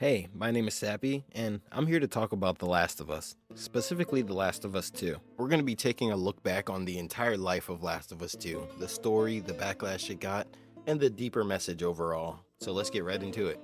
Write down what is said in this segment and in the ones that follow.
Hey, my name is Sappy, and I'm here to talk about The Last of Us, specifically The Last of Us 2. We're going to be taking a look back on the entire life of Last of Us 2, the story, the backlash it got, and the deeper message overall. So let's get right into it.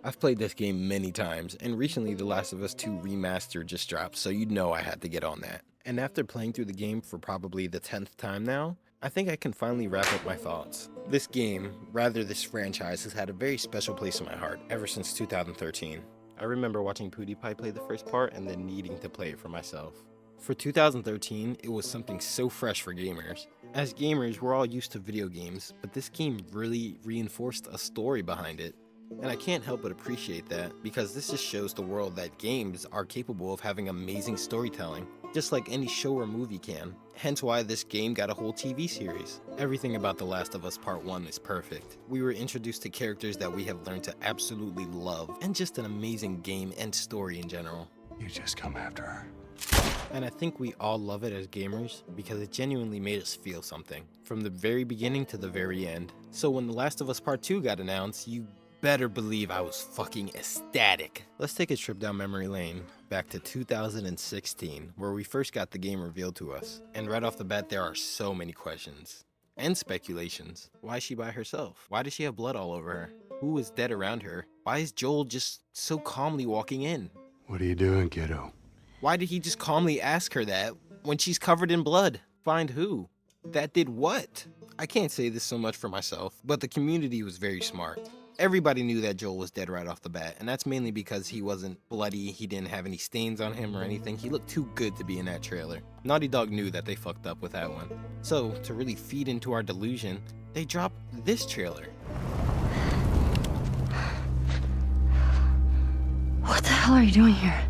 I've played this game many times, and recently The Last of Us 2 Remastered just dropped, so you know I had to get on that. And after playing through the game for probably the 10th time now, I think I can finally wrap up my thoughts. This game, rather this franchise, has had a very special place in my heart ever since 2013. I remember watching PewDiePie play the first part and then needing to play it for myself. For 2013, it was something so fresh for gamers. As gamers, we're all used to video games, but this game really reinforced a story behind it. And I can't help but appreciate that, because this just shows the world that games are capable of having amazing storytelling, just like any show or movie can. Hence why this game got a whole TV series. Everything about The Last of Us Part 1 is perfect. We were introduced to characters that we have learned to absolutely love, and just an amazing game and story in general. You just come after her. And I think we all love it as gamers because it genuinely made us feel something, from the very beginning to the very end. So when The Last of Us Part 2 got announced, you better believe I was fucking ecstatic. Let's take a trip down memory lane, back to 2016, where we first got the game revealed to us. And right off the bat, there are so many questions. And speculations. Why is she by herself? Why does she have blood all over her? Who is dead around her? Why is Joel just so calmly walking in? What are you doing, kiddo? Why did he just calmly ask her that when she's covered in blood? Find who? That did what? I can't say this so much for myself, but the community was very smart. Everybody knew that Joel was dead right off the bat, and that's mainly because he wasn't bloody, he didn't have any stains on him or anything. He looked too good to be in that trailer. Naughty Dog knew that they fucked up with that one. So, to really feed into our delusion, they dropped this trailer. What the hell are you doing here?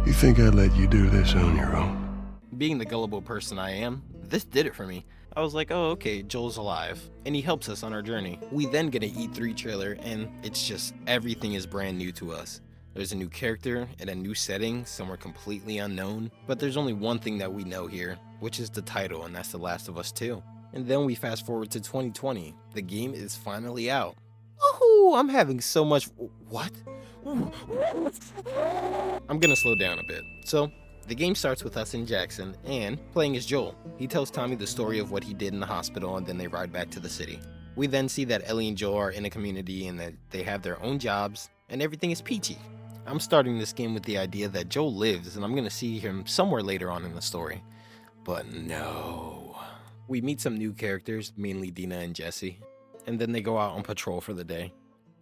You think I'd let you do this on your own? Being the gullible person I am, this did it for me. I was like, oh, okay, Joel's alive, and he helps us on our journey. We then get an E3 trailer, and it's just everything is brand new to us. There's a new character in a new setting, somewhere completely unknown, but there's only one thing that we know here, which is the title, and that's The Last of Us 2. And then we fast forward to 2020. The game is finally out. Oh, I'm having so much... What? I'm gonna slow down a bit. So, the game starts with us in Jackson, and playing as Joel. He tells Tommy the story of what he did in the hospital, and then they ride back to the city. We then see that Ellie and Joel are in a community and that they have their own jobs, and everything is peachy. I'm starting this game with the idea that Joel lives, and I'm gonna see him somewhere later on in the story. But no. We meet some new characters, mainly Dina and Jesse, and then they go out on patrol for the day.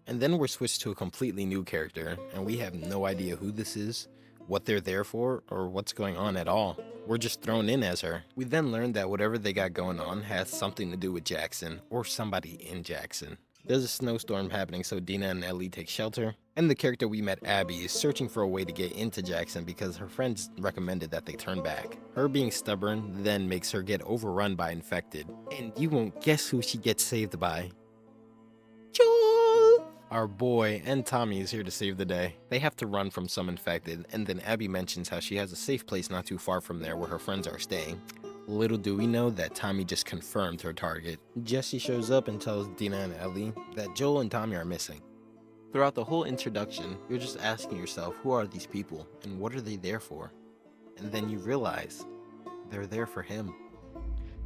And then we're switched to a completely new character, and we have no idea who this is, what they're there for, or what's going on at all. We're just thrown in as her. We then learn that whatever they got going on has something to do with Jackson, or somebody in Jackson. There's a snowstorm happening, so Dina and Ellie take shelter, and the character we met, Abby, is searching for a way to get into Jackson because her friends recommended that they turn back. Her being stubborn then makes her get overrun by infected, and you won't guess who she gets saved by. Joel! Our boy and Tommy is here to save the day. They have to run from some infected, and then Abby mentions how she has a safe place not too far from there where her friends are staying. Little do we know that Tommy just confirmed her target. Jesse shows up and tells Dina and Ellie that Joel and Tommy are missing. Throughout the whole introduction, you're just asking yourself, who are these people and what are they there for? And then you realize they're there for him.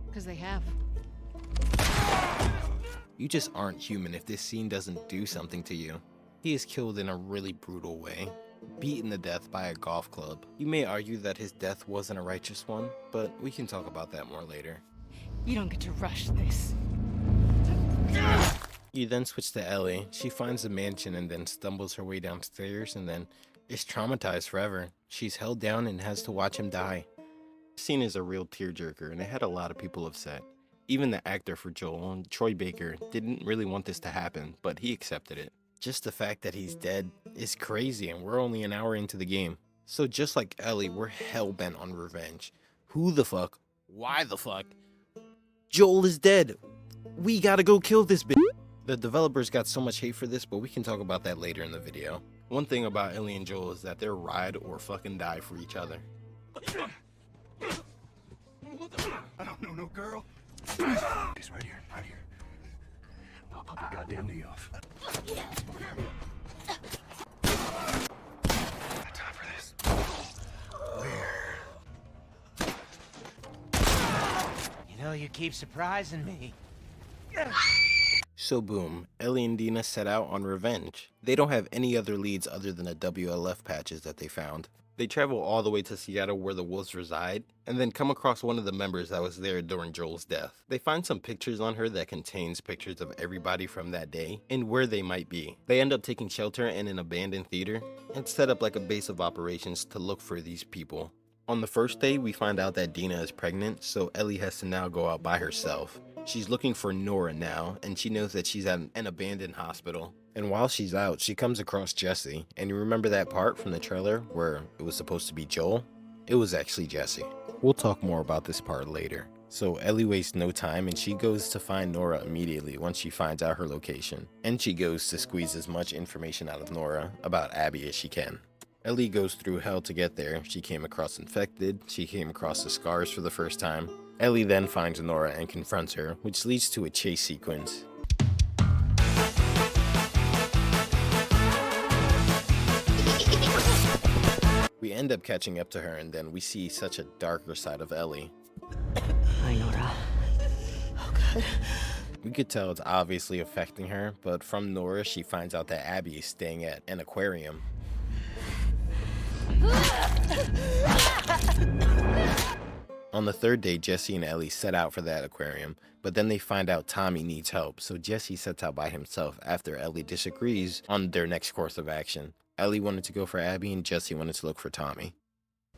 Because they have. You just aren't human if this scene doesn't do something to you. He is killed in a really brutal way, beaten to death by a golf club. You may argue that his death wasn't a righteous one, but we can talk about that more later. You don't get to rush this. You then switch to Ellie. She finds the mansion and then stumbles her way downstairs and then is traumatized forever. She's held down and has to watch him die. The scene is a real tearjerker and it had a lot of people upset. Even the actor for Joel, Troy Baker, didn't really want this to happen, but he accepted it. Just the fact that he's dead is crazy and we're only an hour into the game. So just like Ellie, we're hell-bent on revenge. Who the fuck? Why the fuck? Joel is dead. We gotta go kill this bitch. The developers got so much hate for this, but we can talk about that later in the video. One thing about Ellie and Joel is that they're ride or fucking die for each other. I don't know no girl. He's right here, right here. Pop your goddamn knee off. Got time for this. You know, you keep surprising me. So boom, Ellie and Dina set out on revenge. They don't have any other leads other than the WLF patches that they found. They travel all the way to Seattle where the wolves reside, and then come across one of the members that was there during Joel's death. They find some pictures on her that contains pictures of everybody from that day, and where they might be. They end up taking shelter in an abandoned theater, and set up like a base of operations to look for these people. On the first day, we find out that Dina is pregnant, so Ellie has to now go out by herself. She's looking for Nora now, and she knows that she's at an abandoned hospital. And while she's out, she comes across Jesse. And you remember that part from the trailer where it was supposed to be Joel? It was actually Jesse. We'll talk more about this part later. So Ellie wastes no time and she goes to find Nora immediately once she finds out her location. And she goes to squeeze as much information out of Nora about Abby as she can. Ellie goes through hell to get there. She came across infected, she came across the scars for the first time. Ellie then finds Nora and confronts her, which leads to a chase sequence. We end up catching up to her and then we see such a darker side of Ellie. Hi, Nora. Oh, God. We could tell it's obviously affecting her, but from Nora she finds out that Abby is staying at an aquarium. On the third day, Jesse and Ellie set out for that aquarium, but then they find out Tommy needs help, so Jesse sets out by himself after Ellie disagrees on their next course of action. Ellie wanted to go for Abby and Jesse wanted to look for Tommy.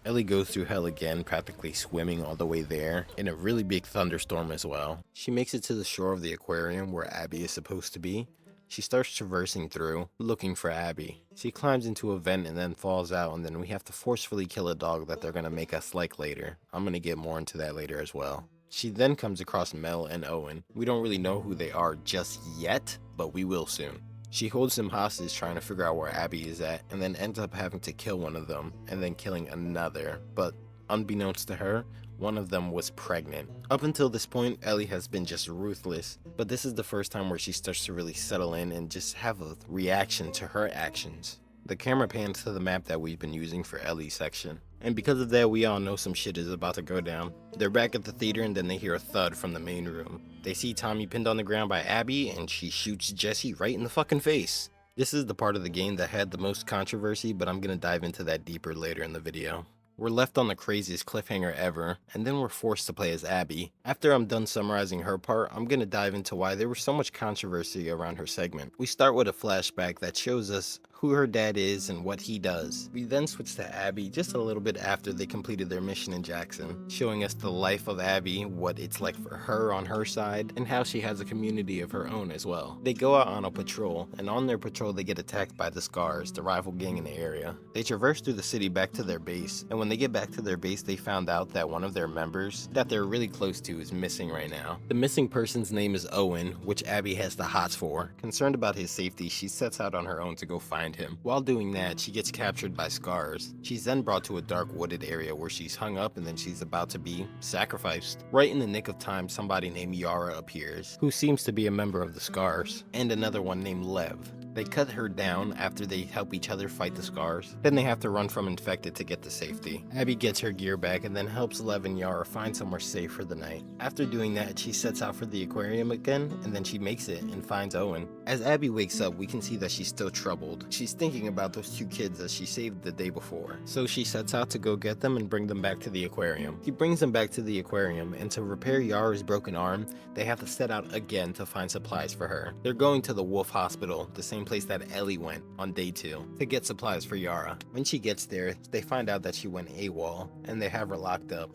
Ellie goes through hell again, practically swimming all the way there, in a really big thunderstorm as well. She makes it to the shore of the aquarium where Abby is supposed to be. She starts traversing through, looking for Abby. She climbs into a vent and then falls out, and then we have to forcefully kill a dog that they're gonna make us like later. I'm gonna get more into that later as well. She then comes across Mel and Owen. We don't really know who they are just yet, but we will soon. She holds them hostage trying to figure out where Abby is at, and then ends up having to kill one of them, and then killing another. But unbeknownst to her, one of them was pregnant. Up until this point, Ellie has been just ruthless, but this is the first time where she starts to really settle in and just have a reaction to her actions. The camera pans to the map that we've been using for Ellie's section. And because of that, we all know some shit is about to go down. They're back at the theater and then they hear a thud from the main room. They see Tommy pinned on the ground by Abby and she shoots Jesse right in the fucking face. This is the part of the game that had the most controversy, but I'm gonna dive into that deeper later in the video. We're left on the craziest cliffhanger ever, and then we're forced to play as Abby. After I'm done summarizing her part, I'm gonna dive into why there was so much controversy around her segment. We start with a flashback that shows us who her dad is and what he does. We then switch to Abby just a little bit after they completed their mission in Jackson, showing us the life of Abby, what it's like for her on her side, and how she has a community of her own as well. They go out on a patrol, and on their patrol they get attacked by the Scars, the rival gang in the area. They traverse through the city back to their base, and when they get back to their base they found out that one of their members that they're really close to is missing right now. The missing person's name is Owen, which Abby has the hots for. Concerned about his safety, she sets out on her own to go find him. While doing that, she gets captured by Scars. She's then brought to a dark wooded area where she's hung up and then she's about to be sacrificed. Right in the nick of time, somebody named Yara appears, who seems to be a member of the Scars, and another one named Lev. They cut her down after they help each other fight the Scars. Then they have to run from infected to get to safety. Abby gets her gear back and then helps Lev and Yara find somewhere safe for the night. After doing that, she sets out for the aquarium again, and then she makes it and finds Owen. As Abby wakes up, we can see that she's still troubled. She's thinking about those two kids that she saved the day before. So she sets out to go get them and bring them back to the aquarium. She brings them back to the aquarium, and to repair Yara's broken arm, they have to set out again to find supplies for her. They're going to the Wolf Hospital, the same place that Ellie went on day 2, to get supplies for Yara. When she gets there, they find out that she went AWOL, and they have her locked up.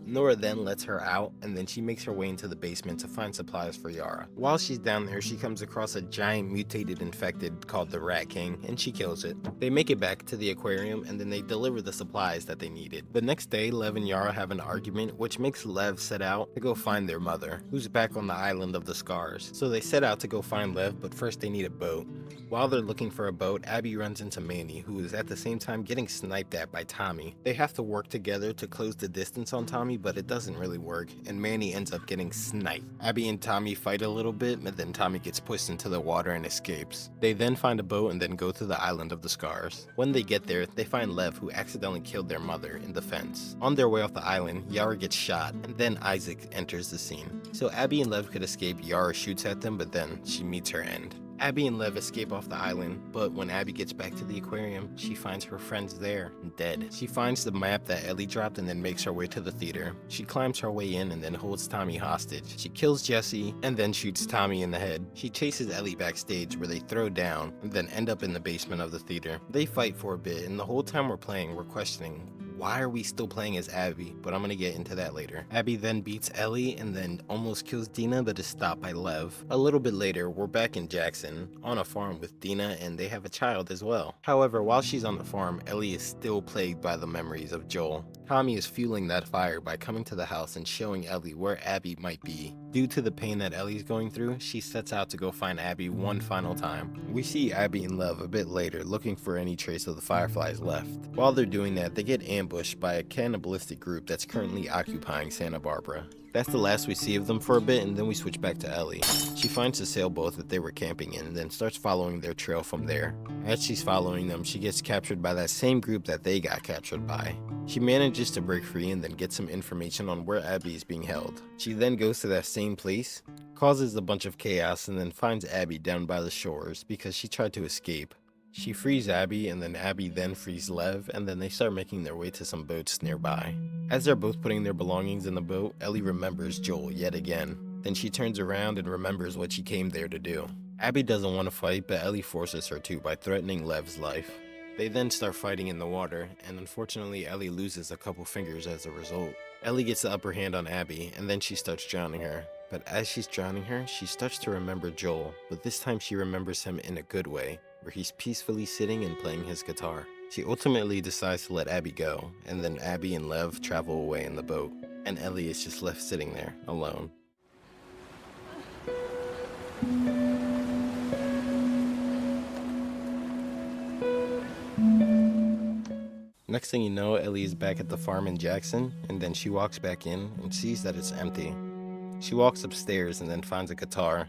Nora then lets her out, and then she makes her way into the basement to find supplies for Yara. While she's down there, she comes across a giant mutated infected called the Rat King, and she kills it. They make it back to the aquarium, and then they deliver the supplies that they needed. The next day, Lev and Yara have an argument, which makes Lev set out to go find their mother, who's back on the island of the Scars. So they set out to go find Lev, but first they need a boat. While they're looking for a boat, Abby runs into Manny, who is at the same time getting sniped at by Tommy. They have to work together to close the distance on Tommy, but it doesn't really work, and Manny ends up getting sniped. Abby and Tommy fight a little bit, but then Tommy gets pushed into the water and escapes. They then find a boat and then go to the island of the Scars. When they get there, they find Lev, who accidentally killed their mother, in the fence. On their way off the island, Yara gets shot, and then Isaac enters the scene. So Abby and Lev could escape. Yara shoots at them, but then she meets her end. Abby and Lev escape off the island, but when Abby gets back to the aquarium, she finds her friends there, dead. She finds the map that Ellie dropped and then makes her way to the theater. She climbs her way in and then holds Tommy hostage. She kills Jesse and then shoots Tommy in the head. She chases Ellie backstage where they throw down and then end up in the basement of the theater. They fight for a bit, and the whole time we're playing, we're questioning, why are we still playing as Abby? But I'm gonna get into that later. Abby then beats Ellie and then almost kills Dina, but is stopped by Lev. A little bit later, we're back in Jackson, on a farm with Dina, and they have a child as well. However, while she's on the farm, Ellie is still plagued by the memories of Joel. Tommy is fueling that fire by coming to the house and showing Ellie where Abby might be. Due to the pain that Ellie's going through, she sets out to go find Abby one final time. We see Abby and Lev a bit later looking for any trace of the Fireflies left. While they're doing that, they get ambushed by a cannibalistic group that's currently occupying Santa Barbara. That's the last we see of them for a bit, and then we switch back to Ellie. She finds the sailboat that they were camping in and then starts following their trail from there. As she's following them, she gets captured by that same group that they got captured by. She manages to break free and then get some information on where Abby is being held. She then goes to that same place, causes a bunch of chaos, and then finds Abby down by the shores because she tried to escape. She frees Abby, and then Abby then frees Lev, and then they start making their way to some boats nearby. As they're both putting their belongings in the boat, Ellie remembers Joel yet again. Then she turns around and remembers what she came there to do. Abby doesn't want to fight, but Ellie forces her to by threatening Lev's life. They then start fighting in the water, and unfortunately Ellie loses a couple fingers as a result. Ellie gets the upper hand on Abby, and then she starts drowning her. But as she's drowning her, she starts to remember Joel, but this time she remembers him in a good way, where he's peacefully sitting and playing his guitar. She ultimately decides to let Abby go, and then Abby and Lev travel away in the boat, and Ellie is just left sitting there, alone. Next thing you know, Ellie is back at the farm in Jackson, and then she walks back in and sees that it's empty. She walks upstairs and then finds a guitar,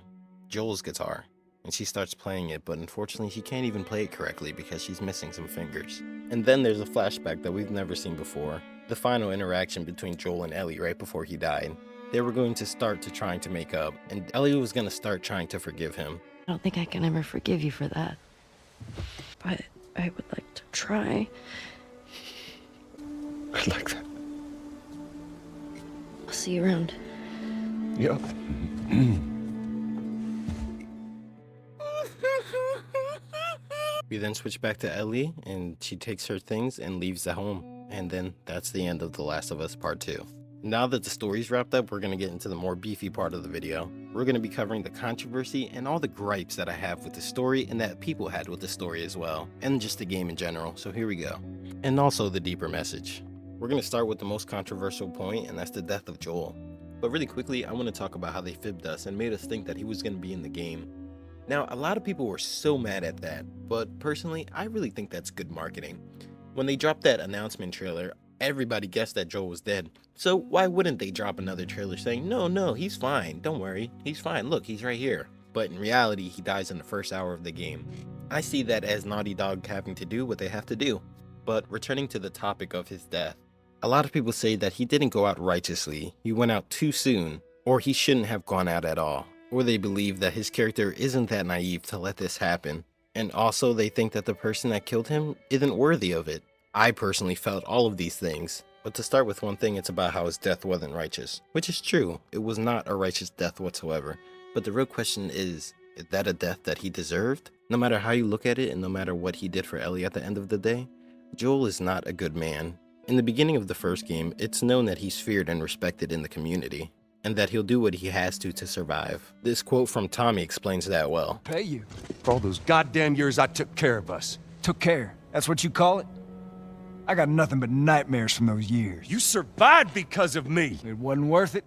Joel's guitar, and she starts playing it, but unfortunately she can't even play it correctly because she's missing some fingers. And then there's a flashback that we've never seen before, the final interaction between Joel and Ellie right before he died. They were going to start to trying to make up, and Ellie was going to start trying to forgive him. I don't think I can ever forgive you for that. But I would like to try. I'd like that. I'll see you around. Yep. We then switch back to Ellie, and she takes her things and leaves the home. And then that's the end of The Last of Us Part 2. Now that the story's wrapped up, we're going to get into the more beefy part of the video. We're going to be covering the controversy and all the gripes that I have with the story and that people had with the story as well, and just the game in general, so here we go. And also the deeper message. We're going to start with the most controversial point, and that's the death of Joel. But really quickly, I want to talk about how they fibbed us and made us think that he was going to be in the game. Now, a lot of people were so mad at that, but personally, I really think that's good marketing. When they dropped that announcement trailer, everybody guessed that Joel was dead. So why wouldn't they drop another trailer saying, no, he's fine, don't worry, he's fine, look, he's right here. But in reality, he dies in the first hour of the game. I see that as Naughty Dog having to do what they have to do. But returning to the topic of his death, a lot of people say that he didn't go out righteously, he went out too soon, or he shouldn't have gone out at all. Or they believe that his character isn't that naive to let this happen. And also they think that the person that killed him isn't worthy of it. I personally felt all of these things. But to start with one thing, it's about how his death wasn't righteous. Which is true, it was not a righteous death whatsoever. But the real question is that a death that he deserved? No matter how you look at it and no matter what he did for Ellie at the end of the day, Joel is not a good man. In the beginning of the first game, it's known that he's feared and respected in the community, and that he'll do what he has to survive. This quote from Tommy explains that well. Pay you for all those goddamn years I took care of us. Took care. That's what you call it? I got nothing but nightmares from those years. You survived because of me. It wasn't worth it.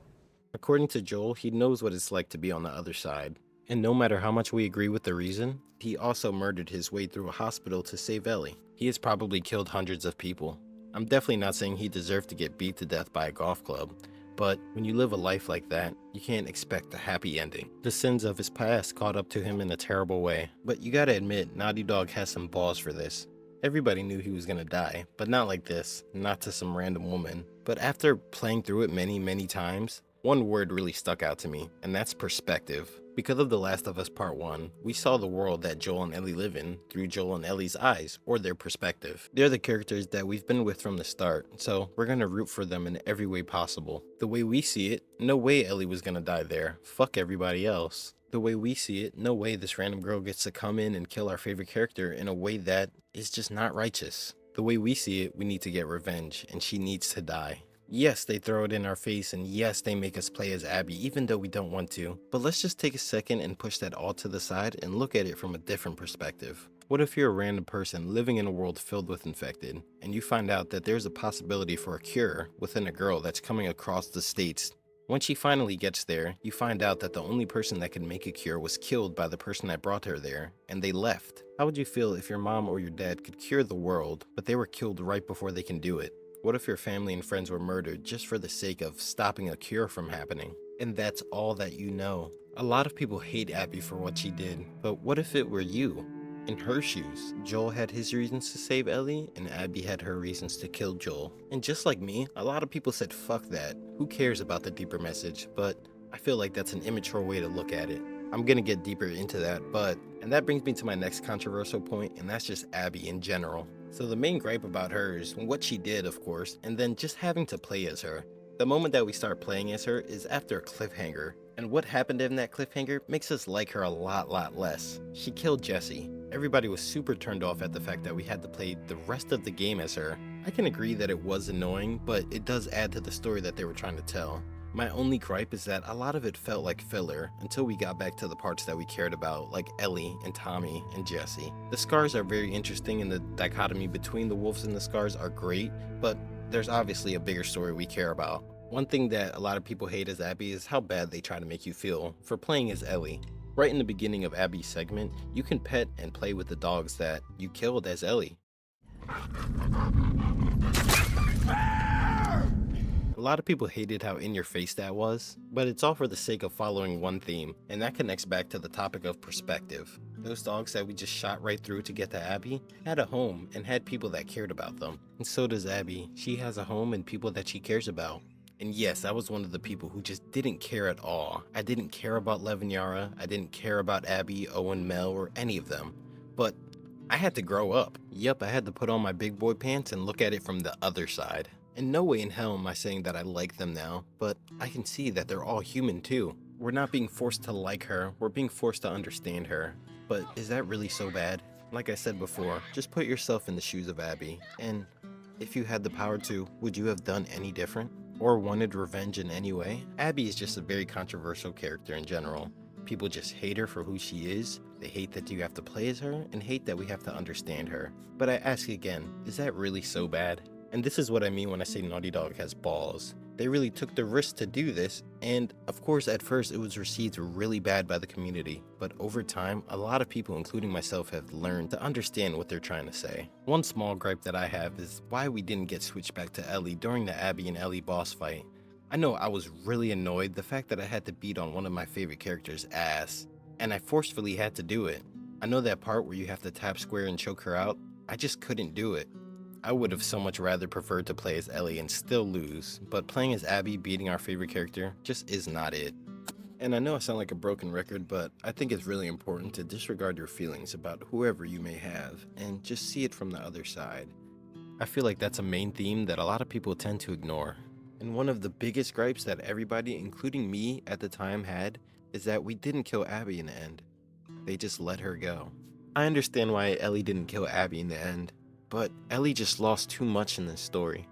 According to Joel, he knows what it's like to be on the other side. And no matter how much we agree with the reason, he also murdered his way through a hospital to save Ellie. He has probably killed hundreds of people. I'm definitely not saying he deserved to get beat to death by a golf club, but when you live a life like that, you can't expect a happy ending. The sins of his past caught up to him in a terrible way, but you gotta admit, Naughty Dog has some balls for this. Everybody knew he was gonna die, but not like this, not to some random woman. But after playing through it many times, one word really stuck out to me, and that's perspective. Because of The Last of Us Part 1, we saw the world that Joel and Ellie live in through Joel and Ellie's eyes, or their perspective. They're the characters that we've been with from the start, so we're gonna root for them in every way possible. The way we see it, no way Ellie was gonna die there. Fuck everybody else. The way we see it, no way this random girl gets to come in and kill our favorite character in a way that is just not righteous. The way we see it, we need to get revenge, and she needs to die. Yes, they throw it in our face, and yes, they make us play as Abby, even though we don't want to. But let's just take a second and push that all to the side and look at it from a different perspective. What if you're a random person living in a world filled with infected, and you find out that there's a possibility for a cure within a girl that's coming across the states? When she finally gets there, you find out that the only person that could make a cure was killed by the person that brought her there, and they left. How would you feel if your mom or your dad could cure the world, but they were killed right before they can do it? What if your family and friends were murdered just for the sake of stopping a cure from happening? And that's all that you know. A lot of people hate Abby for what she did, but what if it were you? In her shoes, Joel had his reasons to save Ellie, and Abby had her reasons to kill Joel. And just like me, a lot of people said fuck that. Who cares about the deeper message? But I feel like that's an immature way to look at it. I'm gonna get deeper into that, and that brings me to my next controversial point, and that's just Abby in general. So the main gripe about her is what she did, of course, and then just having to play as her. The moment that we start playing as her is after a cliffhanger, and what happened in that cliffhanger makes us like her a lot less. She killed Jesse. Everybody was super turned off at the fact that we had to play the rest of the game as her. I can agree that it was annoying, but it does add to the story that they were trying to tell. My only gripe is that a lot of it felt like filler until we got back to the parts that we cared about, like Ellie and Tommy and Jesse. The scars are very interesting, and the dichotomy between the wolves and the scars are great, but there's obviously a bigger story we care about. One thing that a lot of people hate as Abby is how bad they try to make you feel for playing as Ellie. Right in the beginning of Abby's segment, you can pet and play with the dogs that you killed as Ellie. A lot of people hated how in your face that was, but it's all for the sake of following one theme, and that connects back to the topic of perspective. Those dogs that we just shot right through to get to Abby had a home and had people that cared about them. And so does Abby. She has a home and people that she cares about. And yes, I was one of the people who just didn't care at all. I didn't care about Lev and Yara, I didn't care about Abby, Owen, Mel, or any of them. But I had to grow up. Yep, I had to put on my big boy pants and look at it from the other side. In no way in hell am I saying that I like them now, but I can see that they're all human too. We're not being forced to like her, we're being forced to understand her. But is that really so bad? Like I said before, just put yourself in the shoes of Abby, and if you had the power to, would you have done any different? Or wanted revenge in any way? Abby is just a very controversial character in general. People just hate her for who she is, they hate that you have to play as her, and hate that we have to understand her. But I ask again, is that really so bad? And this is what I mean when I say Naughty Dog has balls. They really took the risk to do this, and of course at first it was received really bad by the community, but over time, a lot of people, including myself, have learned to understand what they're trying to say. One small gripe that I have is why we didn't get switched back to Ellie during the Abby and Ellie boss fight. I know I was really annoyed the fact that I had to beat on one of my favorite characters' ass, and I forcefully had to do it. I know that part where you have to tap square and choke her out, I just couldn't do it. I would have so much rather preferred to play as Ellie and still lose, but playing as Abby beating our favorite character just is not it. And I know I sound like a broken record, but I think it's really important to disregard your feelings about whoever you may have and just see it from the other side. I feel like that's a main theme that a lot of people tend to ignore. And one of the biggest gripes that everybody, including me at the time, had is that we didn't kill Abby in the end. They just let her go. I understand why Ellie didn't kill Abby in the end, but Ellie just lost too much in this story.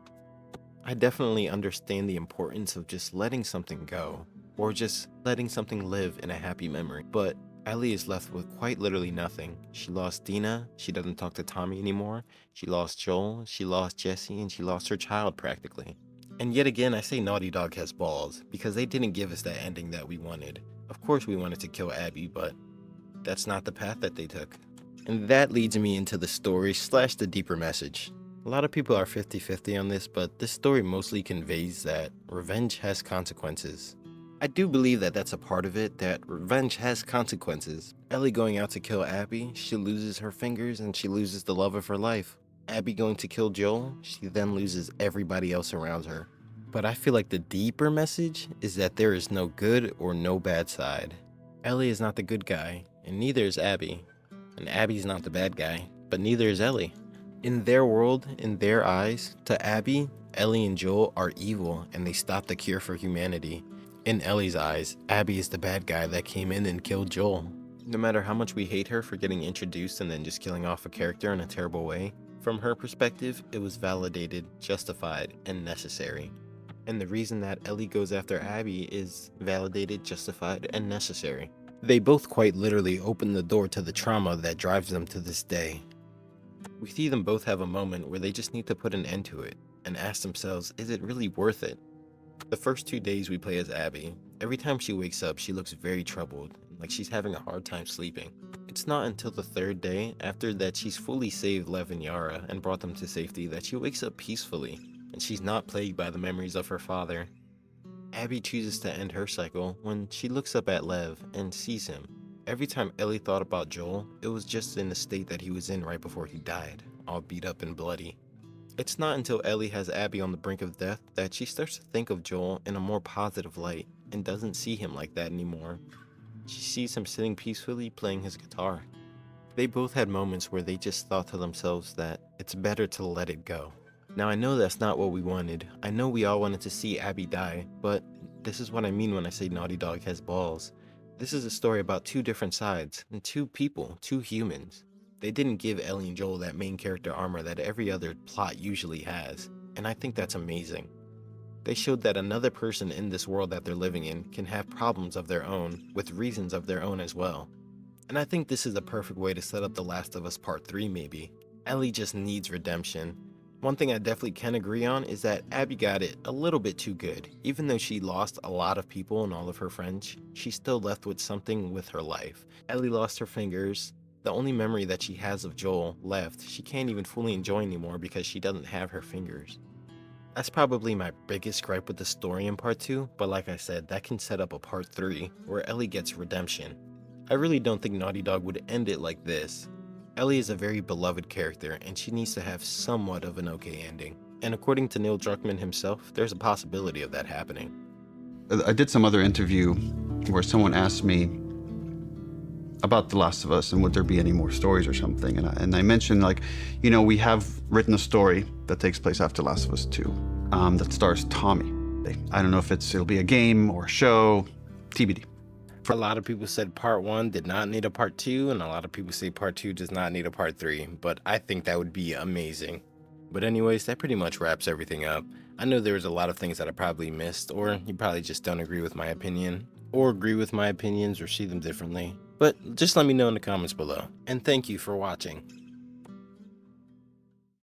I definitely understand the importance of just letting something go, or just letting something live in a happy memory, but Ellie is left with quite literally nothing. She lost Dina, she doesn't talk to Tommy anymore, she lost Joel, she lost Jesse, and she lost her child practically. And yet again, I say Naughty Dog has balls, because they didn't give us that ending that we wanted. Of course we wanted to kill Abby, but that's not the path that they took. And that leads me into the story / the deeper message. A lot of people are 50-50 on this, but this story mostly conveys that revenge has consequences. I do believe that that's a part of it, that revenge has consequences. Ellie going out to kill Abby, she loses her fingers and she loses the love of her life. Abby going to kill Joel, she then loses everybody else around her. But I feel like the deeper message is that there is no good or no bad side. Ellie is not the good guy, and neither is Abby. And Abby's not the bad guy, but neither is Ellie. In their world, in their eyes, to Abby, Ellie and Joel are evil and they stopped the cure for humanity. In Ellie's eyes, Abby is the bad guy that came in and killed Joel. No matter how much we hate her for getting introduced and then just killing off a character in a terrible way, from her perspective, it was validated, justified, and necessary. And the reason that Ellie goes after Abby is validated, justified, and necessary. They both quite literally open the door to the trauma that drives them to this day. We see them both have a moment where they just need to put an end to it and ask themselves, is it really worth it? The first 2 days we play as Abby, every time she wakes up she looks very troubled, like she's having a hard time sleeping. It's not until the third day, after that she's fully saved Lev and Yara and brought them to safety, that she wakes up peacefully, and she's not plagued by the memories of her father. Abby chooses to end her cycle when she looks up at Lev and sees him. Every time Ellie thought about Joel, it was just in the state that he was in right before he died, all beat up and bloody. It's not until Ellie has Abby on the brink of death that she starts to think of Joel in a more positive light and doesn't see him like that anymore. She sees him sitting peacefully playing his guitar. They both had moments where they just thought to themselves that it's better to let it go. Now I know that's not what we wanted. I know we all wanted to see Abby die, but this is what I mean when I say Naughty Dog has balls. This is a story about two different sides, and two people, two humans. They didn't give Ellie and Joel that main character armor that every other plot usually has, and I think that's amazing. They showed that another person in this world that they're living in can have problems of their own, with reasons of their own as well. And I think this is a perfect way to set up The Last of Us Part 3 maybe. Ellie just needs redemption. One thing I definitely can agree on is that Abby got it a little bit too good. Even though she lost a lot of people and all of her friends, she's still left with something with her life. Ellie lost her fingers. The only memory that she has of Joel left, she can't even fully enjoy anymore because she doesn't have her fingers. That's probably my biggest gripe with the story in part 2, but like I said, that can set up a part 3 where Ellie gets redemption. I really don't think Naughty Dog would end it like this. Ellie is a very beloved character and she needs to have somewhat of an okay ending. And according to Neil Druckmann himself, there's a possibility of that happening. I did some other interview where someone asked me about The Last of Us and would there be any more stories or something. And I mentioned, like, you know, we have written a story that takes place after Last of Us 2 that stars Tommy. I don't know if it'll be a game or a show, TBD. A lot of people said part 1 did not need a part 2, and a lot of people say part 2 does not need a part 3, but I think that would be amazing. But anyways, that pretty much wraps everything up. I know there was a lot of things that I probably missed, or you probably just don't agree with my opinion, or agree with my opinions or see them differently. But just let me know in the comments below, and thank you for watching.